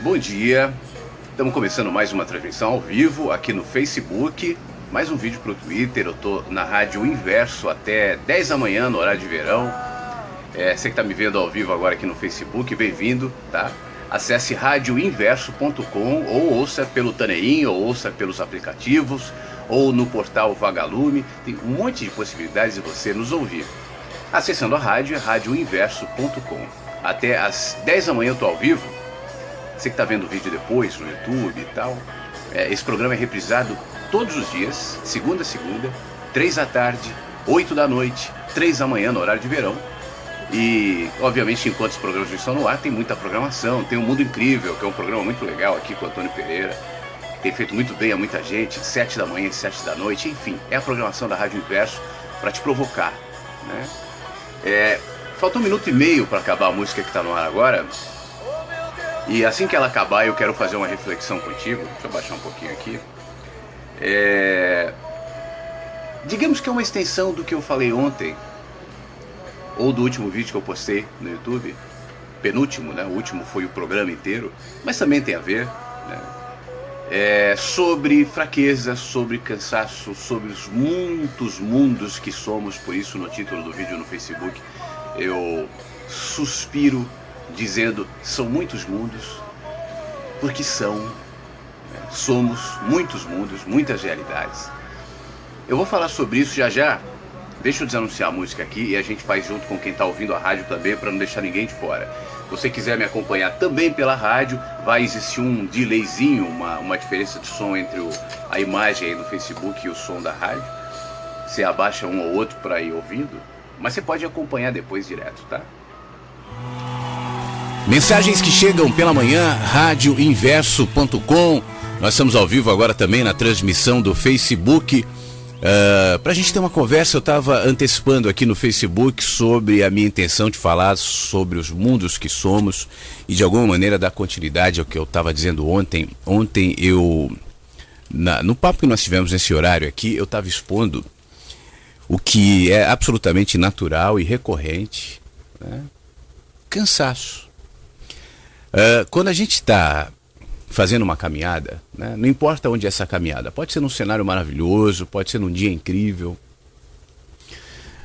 Bom dia, estamos começando mais uma transmissão ao vivo aqui no Facebook, mais um vídeo para o Twitter. Eu estou na Rádio Inverso até 10 da manhã no horário de verão. Você que está me vendo ao vivo agora aqui no Facebook, bem-vindo, tá? Acesse radioinverso.com ou ouça pelo Taneim, ou ouça pelos aplicativos, ou no portal Vagalume. Tem um monte de possibilidades de você nos ouvir. Acessando a rádio, é radioinverso.com. Até às 10 da manhã eu estou ao vivo. Você que está vendo o vídeo depois no YouTube e tal, esse programa é reprisado todos os dias, segunda a segunda, 3 da tarde, 8 da noite, 3 da manhã no horário de verão. E, obviamente, enquanto os programas não estão no ar, tem muita programação. Tem o Mundo Incrível, que é um programa muito legal aqui com o Antônio Pereira, que tem feito muito bem a muita gente, 7 da manhã e 7 da noite. Enfim, é a programação da Rádio Inverso para te provocar, né? Falta 1 minuto e meio para acabar a música que está no ar agora. E assim que ela acabar, eu quero fazer uma reflexão contigo. Deixa eu baixar um pouquinho aqui. Digamos que é uma extensão do que eu falei ontem, ou do último vídeo que eu postei no YouTube. Penúltimo, né? O último foi o programa inteiro, mas também tem a ver, né? Sobre fraqueza, sobre cansaço, sobre os muitos mundos que somos. Por isso, no título do vídeo no Facebook, eu suspiro dizendo: são muitos mundos, porque somos muitos mundos, muitas realidades. Eu vou falar sobre isso já já. Deixa eu desanunciar a música aqui e a gente faz junto com quem está ouvindo a rádio também, para não deixar ninguém de fora. Se você quiser me acompanhar também pela rádio, vai existir um delayzinho, uma diferença de som entre a imagem aí no Facebook e o som da rádio. Você abaixa um ou outro para ir ouvindo, mas você pode acompanhar depois direto, tá? Mensagens que chegam pela manhã, radioinverso.com. Nós estamos ao vivo agora também na transmissão do Facebook. Para a gente ter uma conversa, eu estava antecipando aqui no Facebook sobre a minha intenção de falar sobre os mundos que somos e de alguma maneira dar continuidade ao que eu estava dizendo ontem. Ontem no papo que nós tivemos nesse horário aqui, eu estava expondo o que é absolutamente natural e recorrente, né? Cansaço. Quando a gente está fazendo uma caminhada, né, não importa onde é essa caminhada, pode ser num cenário maravilhoso, pode ser num dia incrível,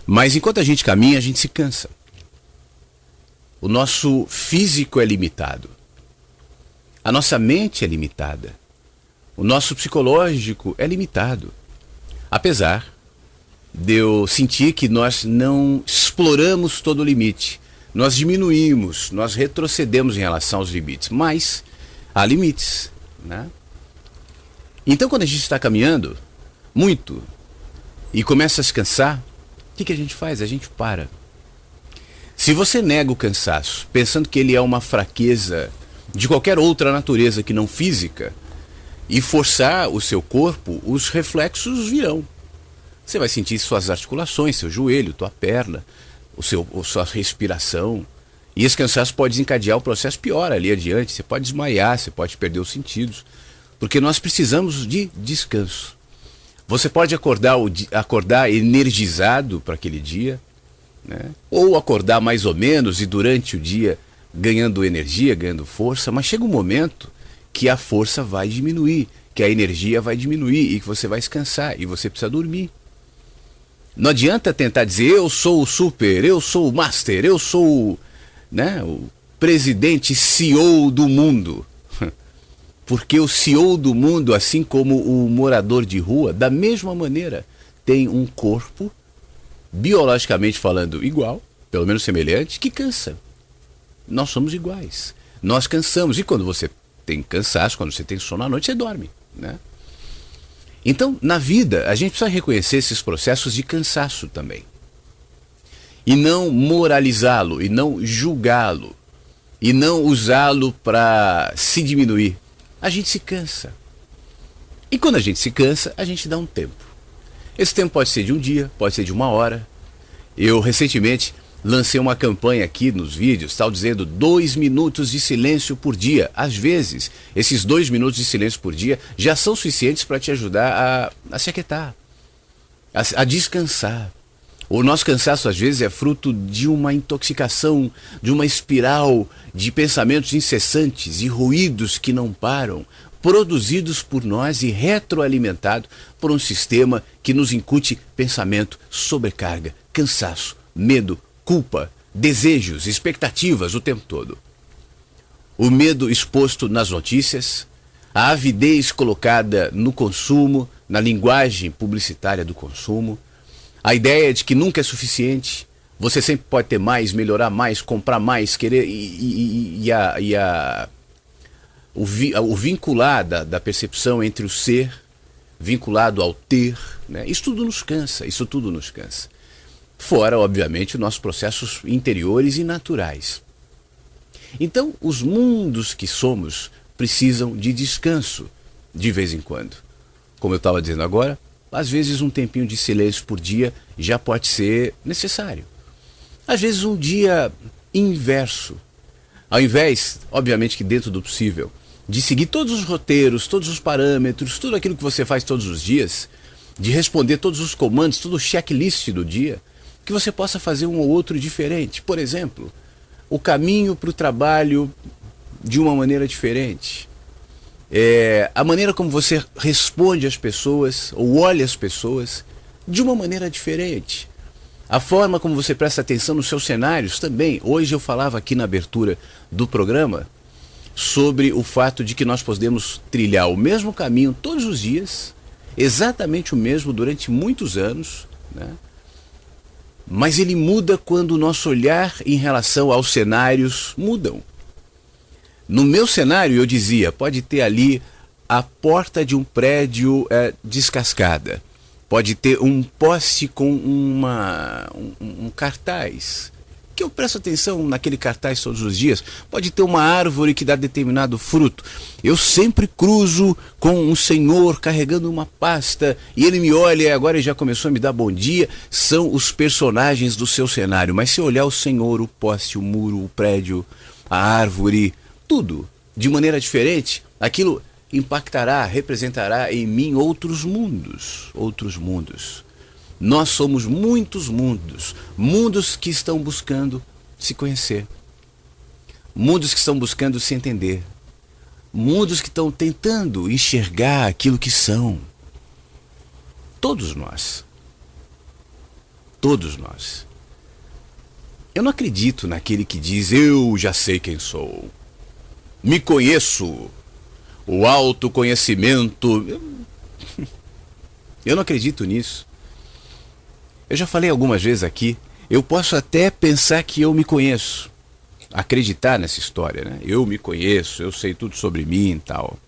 mas enquanto a gente caminha, a gente se cansa. O nosso físico é limitado, a nossa mente é limitada, o nosso psicológico é limitado, apesar de eu sentir que nós não exploramos todo o limite. Nós diminuímos, nós retrocedemos em relação aos limites, mas há limites, né? Então, quando a gente está caminhando muito e começa a se cansar, o que a gente faz? A gente para. Se você nega o cansaço, pensando que ele é uma fraqueza de qualquer outra natureza que não física, e forçar o seu corpo, os reflexos virão. Você vai sentir suas articulações, seu joelho, tua perna, sua respiração, e esse cansaço pode desencadear o processo pior ali adiante. Você pode desmaiar, você pode perder os sentidos, porque nós precisamos de descanso. Você pode acordar energizado para aquele dia, né? Ou acordar mais ou menos e durante o dia ganhando energia, ganhando força, mas chega um momento que a força vai diminuir, que a energia vai diminuir e que você vai se cansar e você precisa dormir. Não adianta tentar dizer: eu sou o super, eu sou o master, eu sou o presidente CEO do mundo. Porque o CEO do mundo, assim como o morador de rua, da mesma maneira, tem um corpo, biologicamente falando, igual, pelo menos semelhante, que cansa. Nós somos iguais. Nós cansamos. E quando você tem cansaço, quando você tem sono à noite, você dorme, né? Então, na vida, a gente precisa reconhecer esses processos de cansaço também. E não moralizá-lo, e não julgá-lo, e não usá-lo para se diminuir. A gente se cansa. E quando a gente se cansa, a gente dá um tempo. Esse tempo pode ser de um dia, pode ser de 1 hora. Eu, recentemente, lancei uma campanha aqui nos vídeos, tal, dizendo 2 minutos de silêncio por dia. Às vezes, esses 2 minutos de silêncio por dia já são suficientes para te ajudar a se aquietar, a descansar. O nosso cansaço, às vezes, é fruto de uma intoxicação, de uma espiral de pensamentos incessantes e ruídos que não param, produzidos por nós e retroalimentados por um sistema que nos incute pensamento, sobrecarga, cansaço, medo, culpa, desejos, expectativas o tempo todo. O medo exposto nas notícias, a avidez colocada no consumo, na linguagem publicitária do consumo, a ideia de que nunca é suficiente, você sempre pode ter mais, melhorar mais, comprar mais, querer o vincular da percepção entre o ser, vinculado ao ter, né? Isso tudo nos cansa, Fora, obviamente, os nossos processos interiores e naturais. Então, os mundos que somos precisam de descanso, de vez em quando. Como eu estava dizendo agora, às vezes um tempinho de silêncio por dia já pode ser necessário. Às vezes um dia inverso. Ao invés, obviamente que dentro do possível, de seguir todos os roteiros, todos os parâmetros, tudo aquilo que você faz todos os dias, de responder todos os comandos, todo o checklist do dia, que você possa fazer um ou outro diferente. Por exemplo, o caminho para o trabalho de uma maneira diferente. A maneira como você responde às pessoas ou olha as pessoas de uma maneira diferente. A forma como você presta atenção nos seus cenários também. Hoje eu falava aqui na abertura do programa sobre o fato de que nós podemos trilhar o mesmo caminho todos os dias, exatamente o mesmo durante muitos anos, né? Mas ele muda quando o nosso olhar em relação aos cenários mudam. No meu cenário, eu dizia, pode ter ali a porta de um prédio descascada. Pode ter um poste com um cartaz, que eu presto atenção naquele cartaz todos os dias. Pode ter uma árvore que dá determinado fruto. Eu sempre cruzo com um senhor carregando uma pasta e ele me olha e agora ele já começou a me dar bom dia. São os personagens do seu cenário. Mas se olhar o senhor, o poste, o muro, o prédio, a árvore, tudo de maneira diferente, aquilo impactará, representará em mim outros mundos. Nós somos muitos mundos, mundos que estão buscando se conhecer, mundos que estão buscando se entender, mundos que estão tentando enxergar aquilo que são. Todos nós. Eu não acredito naquele que diz, eu já sei quem sou, me conheço, o autoconhecimento. Eu não acredito nisso. Eu já falei algumas vezes aqui, eu posso até pensar que eu me conheço, acreditar nessa história, né? Eu me conheço, eu sei tudo sobre mim e tal.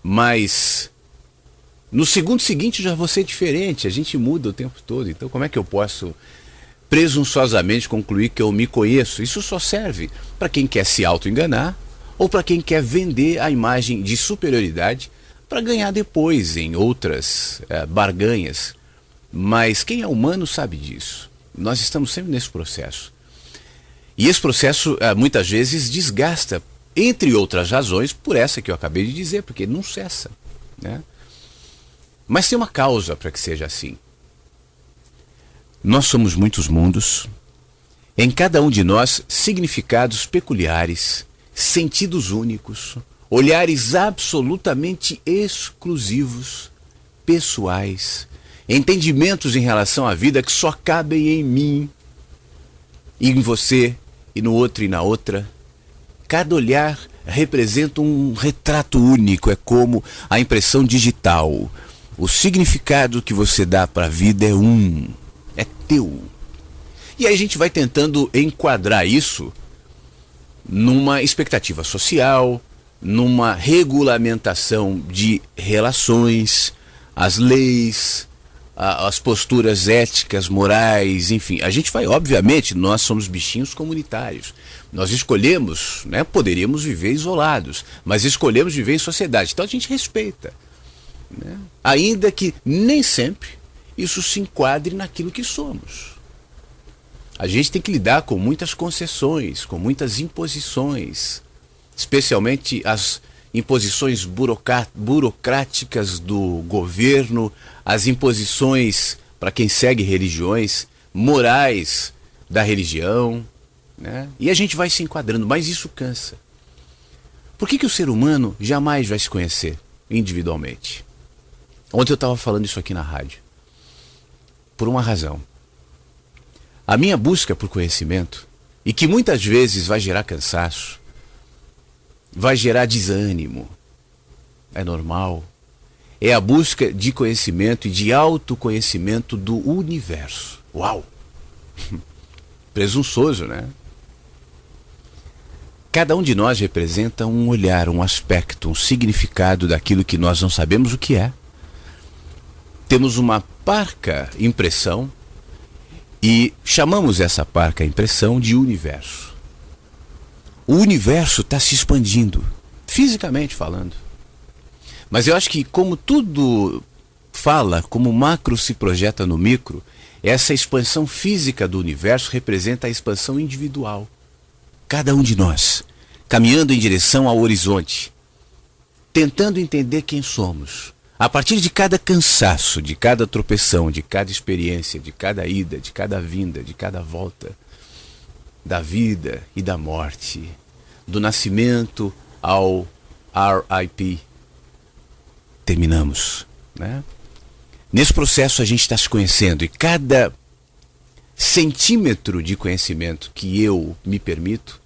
Mas no segundo seguinte já vou ser diferente, a gente muda o tempo todo. Então como é que eu posso presunçosamente concluir que eu me conheço? Isso só serve para quem quer se auto-enganar ou para quem quer vender a imagem de superioridade para ganhar depois em outras barganhas. Mas quem é humano sabe disso. Nós estamos sempre nesse processo. E esse processo muitas vezes desgasta, entre outras razões, por essa que eu acabei de dizer, porque não cessa, né? Mas tem uma causa para que seja assim. Nós somos muitos mundos, em cada um de nós significados peculiares, sentidos únicos, olhares absolutamente exclusivos, pessoais, entendimentos em relação à vida que só cabem em mim, e em você, e no outro e na outra. Cada olhar representa um retrato único, é como a impressão digital. O significado que você dá para a vida é teu. E aí a gente vai tentando enquadrar isso numa expectativa social, numa regulamentação de relações, as leis, as posturas éticas, morais, enfim. A gente vai, obviamente, nós somos bichinhos comunitários. Nós escolhemos, né, poderíamos viver isolados, mas escolhemos viver em sociedade. Então a gente respeita, né? Ainda que nem sempre isso se enquadre naquilo que somos. A gente tem que lidar com muitas concessões, com muitas imposições, especialmente as imposições burocráticas do governo, as imposições para quem segue religiões, morais da religião, né? E a gente vai se enquadrando, mas isso cansa. Por que o ser humano jamais vai se conhecer individualmente? Ontem eu estava falando isso aqui na rádio. Por uma razão. A minha busca por conhecimento, e que muitas vezes vai gerar cansaço, vai gerar desânimo, é normal, é a busca de conhecimento e de autoconhecimento do universo. Uau! Presunçoso, né? Cada um de nós representa um olhar, um aspecto, um significado daquilo que nós não sabemos o que é. Temos uma parca impressão e chamamos essa parca impressão de universo. O universo está se expandindo, fisicamente falando. Mas eu acho que como tudo fala, como o macro se projeta no micro, essa expansão física do universo representa a expansão individual. Cada um de nós, caminhando em direção ao horizonte, tentando entender quem somos. A partir de cada cansaço, de cada tropeção, de cada experiência, de cada ida, de cada vinda, de cada volta, da vida e da morte, do nascimento ao RIP, terminamos, né? Nesse processo a gente está se conhecendo e cada centímetro de conhecimento que eu me permito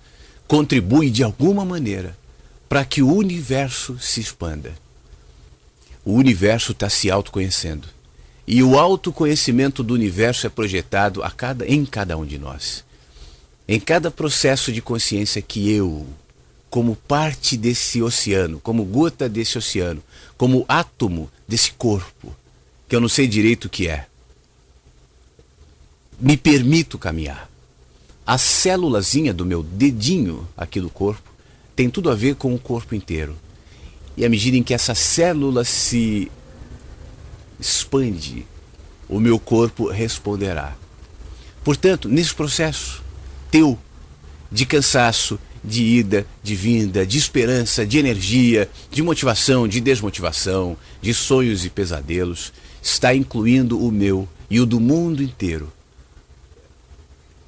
contribui de alguma maneira para que o universo se expanda. O universo está se autoconhecendo. E o autoconhecimento do universo é projetado em cada um de nós. Em cada processo de consciência que eu, como parte desse oceano, como gota desse oceano, como átomo desse corpo, que eu não sei direito o que é, me permito caminhar. A célulazinha do meu dedinho aqui do corpo tem tudo a ver com o corpo inteiro. E à medida em que essa célula se expande, o meu corpo responderá. Portanto, nesse processo teu de cansaço, de ida, de vinda, de esperança, de energia, de motivação, de desmotivação, de sonhos e pesadelos, está incluindo o meu e o do mundo inteiro,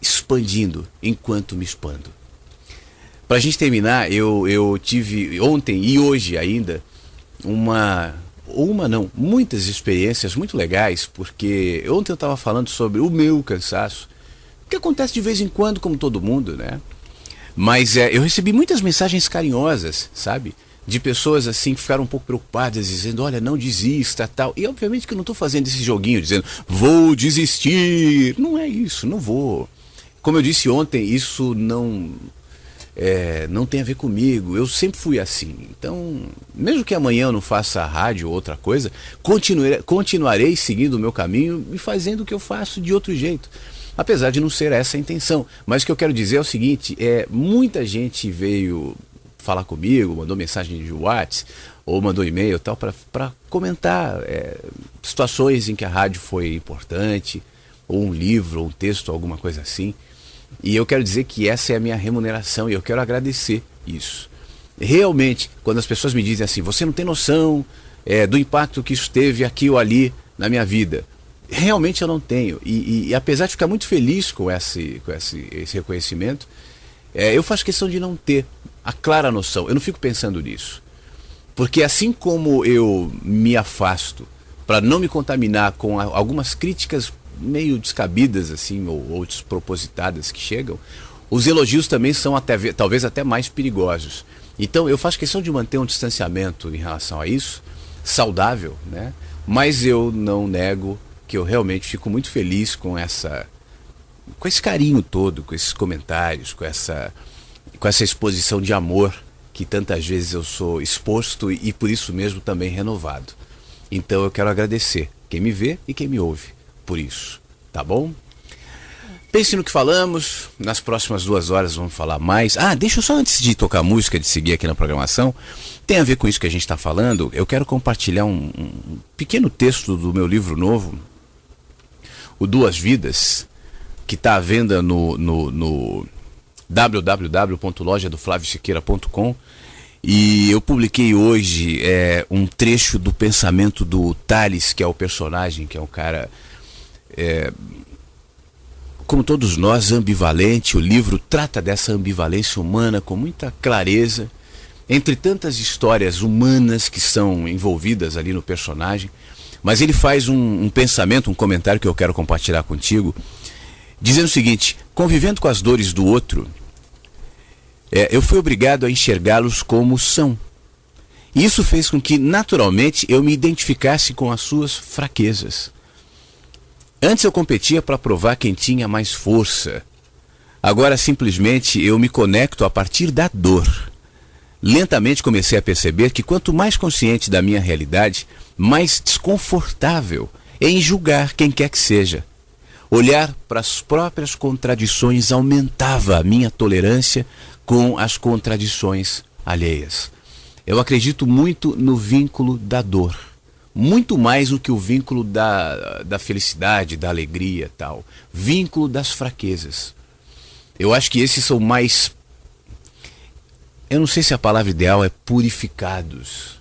expandindo enquanto me expando. Para a gente terminar, eu tive ontem e hoje ainda muitas experiências muito legais, porque ontem eu estava falando sobre o meu cansaço, que acontece de vez em quando, como todo mundo, né? Mas eu recebi muitas mensagens carinhosas, sabe? De pessoas assim que ficaram um pouco preocupadas, dizendo, olha, não desista, tal. E obviamente que eu não estou fazendo esse joguinho, dizendo, vou desistir. Não é isso, não vou. Como eu disse ontem, isso não tem a ver comigo. Eu sempre fui assim. Então, mesmo que amanhã eu não faça rádio ou outra coisa, continuarei seguindo o meu caminho e fazendo o que eu faço de outro jeito. Apesar de não ser essa a intenção. Mas o que eu quero dizer é o seguinte, muita gente veio falar comigo, mandou mensagem de WhatsApp, ou mandou e-mail tal, para comentar situações em que a rádio foi importante, ou um livro, ou um texto, alguma coisa assim. E eu quero dizer que essa é a minha remuneração e eu quero agradecer isso. Realmente, quando as pessoas me dizem assim, você não tem noção do impacto que isso teve aqui ou ali na minha vida. Realmente eu não tenho. E apesar de ficar muito feliz com esse reconhecimento, eu faço questão de não ter a clara noção. Eu não fico pensando nisso. Porque assim como eu me afasto para não me contaminar com algumas críticas meio descabidas assim, ou despropositadas que chegam, os elogios também são talvez até mais perigosos. Então eu faço questão de manter um distanciamento em relação a isso, saudável, né? Mas eu não nego que eu realmente fico muito feliz com esse carinho todo, com esses comentários, com essa exposição de amor que tantas vezes eu sou exposto e por isso mesmo também renovado. Então eu quero agradecer quem me vê e quem me ouve por isso, tá bom? Pense no que falamos, nas próximas 2 horas vamos falar mais. Deixa eu só, antes de tocar música, de seguir aqui na programação, tem a ver com isso que a gente está falando, eu quero compartilhar um pequeno texto do meu livro novo, o Duas Vidas, que está à venda no www.lojadoflaviosiqueira.com, e eu publiquei hoje um trecho do pensamento do Thales, que é o personagem, que é um cara como todos nós, ambivalente. O livro trata dessa ambivalência humana com muita clareza, entre tantas histórias humanas que são envolvidas ali no personagem. Mas ele faz um pensamento, um comentário que eu quero compartilhar contigo, dizendo o seguinte: convivendo com as dores do outro, eu fui obrigado a enxergá-los como são. E isso fez com que, naturalmente, eu me identificasse com as suas fraquezas. Antes eu competia para provar quem tinha mais força. Agora, simplesmente, eu me conecto a partir da dor. Lentamente comecei a perceber que quanto mais consciente da minha realidade, mais desconfortável é em julgar quem quer que seja. Olhar para as próprias contradições aumentava a minha tolerância com as contradições alheias. Eu acredito muito no vínculo da dor. Muito mais do que o vínculo da felicidade, da alegria e tal. Vínculo das fraquezas. Eu acho que esses são mais... Eu não sei se a palavra ideal é purificados.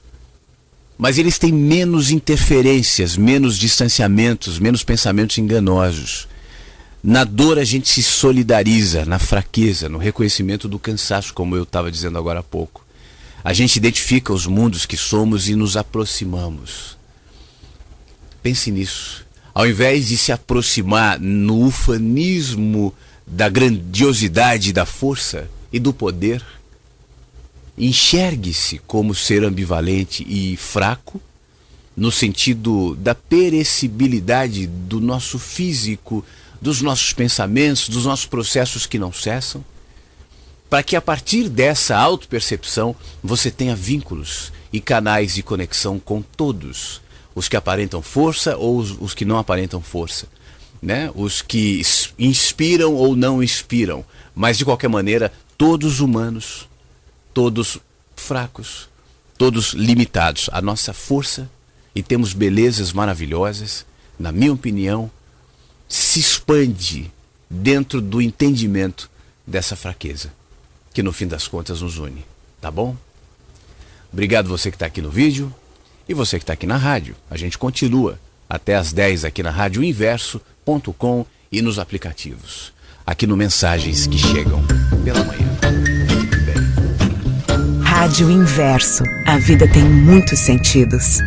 Mas eles têm menos interferências, menos distanciamentos, menos pensamentos enganosos. Na dor a gente se solidariza, na fraqueza, no reconhecimento do cansaço, como eu estava dizendo agora há pouco. A gente identifica os mundos que somos e nos aproximamos. Pense nisso. Ao invés de se aproximar no ufanismo da grandiosidade, da força e do poder, enxergue-se como ser ambivalente e fraco, no sentido da perecibilidade do nosso físico, dos nossos pensamentos, dos nossos processos que não cessam, para que a partir dessa autopercepção você tenha vínculos e canais de conexão com todos, os que aparentam força ou os que não aparentam força, né? Os que inspiram ou não inspiram, mas de qualquer maneira todos humanos, todos fracos, todos limitados. A nossa força, e temos belezas maravilhosas, na minha opinião, se expande dentro do entendimento dessa fraqueza, que no fim das contas nos une, tá bom? Obrigado você que está aqui no vídeo e você que está aqui na rádio. A gente continua até às 10 aqui na radioinverso.com e nos aplicativos. Aqui no Mensagens que Chegam pela manhã. Fique bem. Rádio Inverso. A vida tem muitos sentidos.